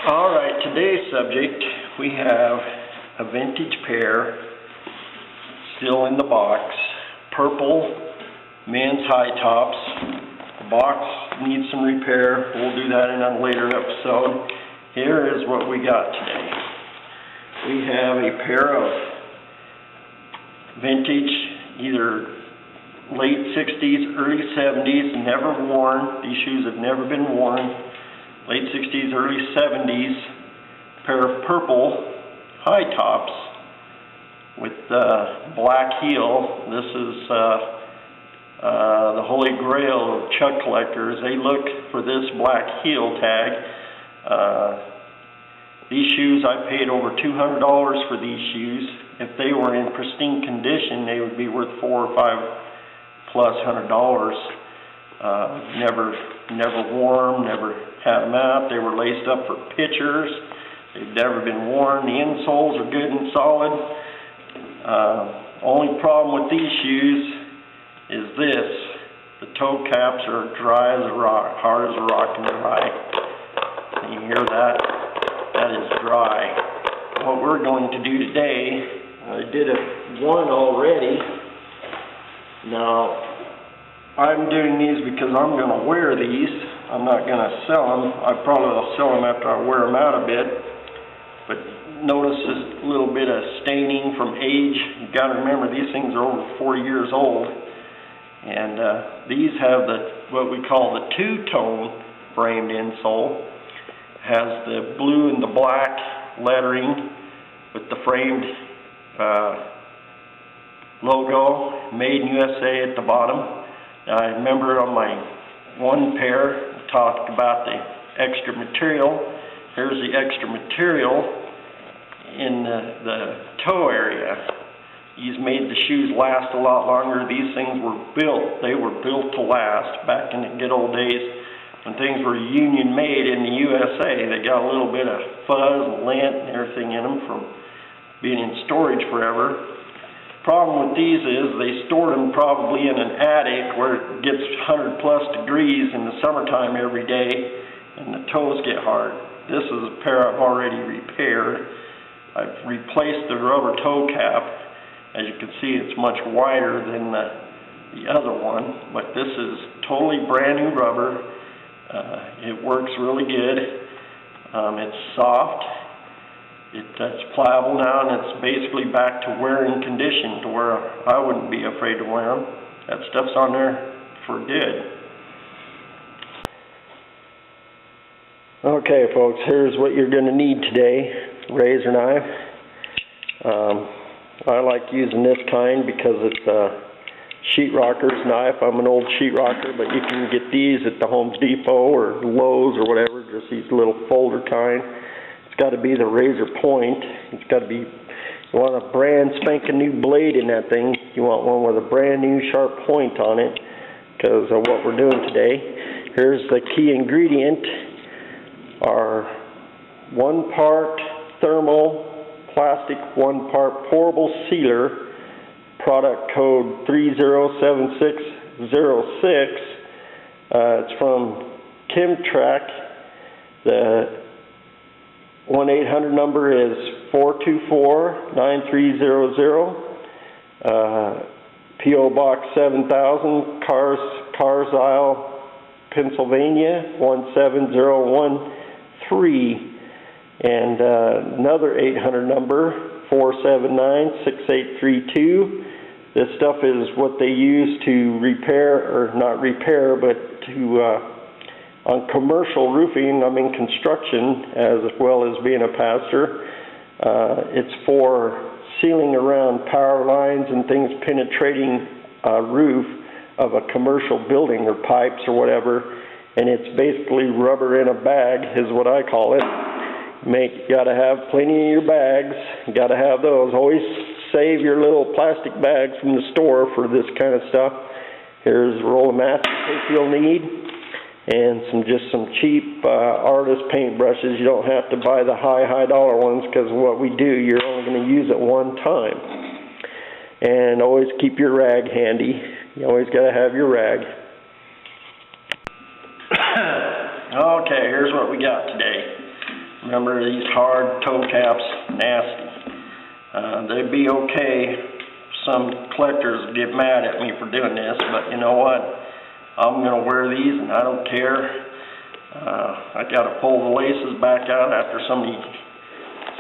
Alright, today's subject, we have a vintage pair, still in the box, purple men's high tops. The box needs some repair. We'll do that in a later episode. Here is what we got today. We have a pair of vintage, either late 60s, early 70s, never worn. These shoes have never been worn. Late 60s, early 70s, pair of purple high tops with black heel. This is the holy grail of Chuck collectors. They look for this black heel tag. These shoes, I paid over $200 for these shoes. If they were in pristine condition, they would be worth $400 or $500+. Never worn, never had them out. They were laced up for pictures. They've never been worn. The insoles are good and solid. Only problem with these shoes is this. The toe caps are dry as a rock, hard as a rock and dry. Can you hear that? That is dry. What we're going to do today, I did one already. Now, I'm doing these because I'm going to wear these. I'm not going to sell them. I probably will sell them after I wear them out a bit. But notice this little bit of staining from age. You've got to remember these things are over 40 years old. And these have what we call the two-tone framed insole. Has the blue and the black lettering with the framed logo, Made in USA at the bottom. Now, I remember on my one pair, I talked about the extra material. Here's the extra material in the toe area. These made the shoes last a lot longer. These things were built. They were built to last back in the good old days when things were union made in the USA. They got a little bit of fuzz and lint and everything in them from being in storage forever. Problem with these is they stored them probably in an attic where it gets 100+ degrees in the summertime every day and the toes get hard. This is a pair I've already repaired. I've replaced the rubber toe cap. As you can see, it's much wider than the other one, but this is totally brand new rubber. It works really good. It's soft. It's pliable now, and it's basically back to wearing condition to where I wouldn't be afraid to wear them. That stuff's on there for good. Okay, folks, here's what you're going to need today. Razor knife. I like using this kind because it's a sheetrocker's knife. I'm an old sheetrocker, but you can get these at the Home Depot or Lowe's or whatever, just these little folder kind. It's got to be the razor point. It's got to be, you want a brand spanking new blade in that thing. You want one with a brand new sharp point on it because of what we're doing today. Here's the key ingredient. Our 1 part thermal plastic, 1 part pourable sealer, product code 307606. It's from Chemtrack. The 1-800 number is 424-9300. P.O. Box 7000, Carsile, Pennsylvania 17013. And another 800 number, 479-6832. This stuff is what they use to repair, or not repair, but to on commercial roofing. I'm in construction as well as being a pastor. It's for sealing around power lines and things penetrating a roof of a commercial building or pipes or whatever. And it's basically rubber in a bag is what I call it. You got to have plenty in your bags. You got to have those. Always save your little plastic bags from the store for this kind of stuff. Here's a roll of masking tape you'll need. And just some cheap artist paint brushes. You don't have to buy the high dollar ones because what we do, you're only going to use it one time. And always keep your rag handy. You always got to have your rag. Okay, here's what we got today. Remember, these hard toe caps, nasty. They'd be okay. Some collectors get mad at me for doing this, but you know what? I'm going to wear these and I don't care. I got to pull the laces back out after somebody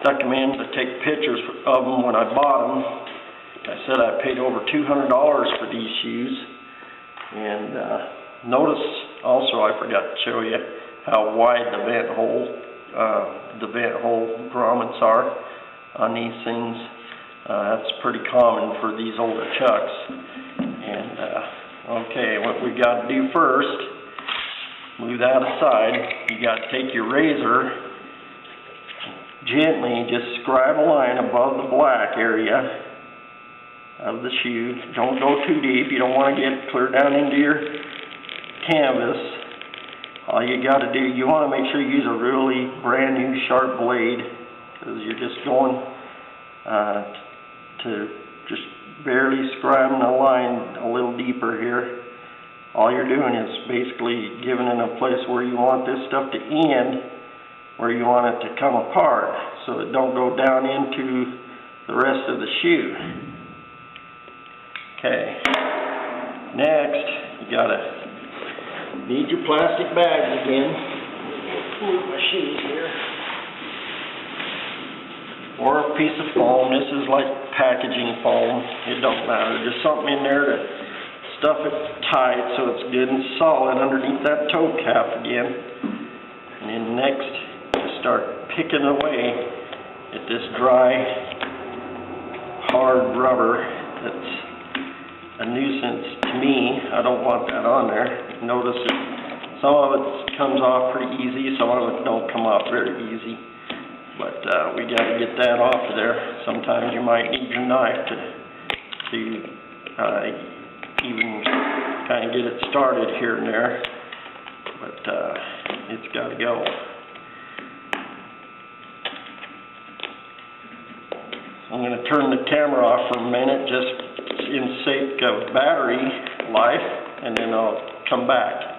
stuck them in to take pictures of them when I bought them. I said I paid over $200 for these shoes. And notice also, I forgot to show you how wide the vent hole grommets are on these things. That's pretty common for these older Chucks. And okay, what we got to do first, move that aside. You got to take your razor, gently just scribe a line above the black area of the shoe. Don't go too deep. You don't want to get clear down into your canvas. All you got to do, you want to make sure you use a really brand new sharp blade, because you're just going to just barely scribing a line a little deeper here. All you're doing is basically giving it a place where you want this stuff to end, where you want it to come apart, so it don't go down into the rest of the shoe. Okay, next you need your plastic bags again. Move my shoes here. Or a piece of foam. This is like packaging foam. It don't matter. Just something in there to stuff it tight so it's good and solid underneath that toe cap again. And then next, just start picking away at this dry, hard rubber that's a nuisance to me. I don't want that on there. Notice it, some of it comes off pretty easy, some of it don't come off very easy. But we got to get that off of there. Sometimes you might need your knife to even kind of get it started here and there. But it's got to go. I'm going to turn the camera off for a minute, just in sake of battery life, and then I'll come back.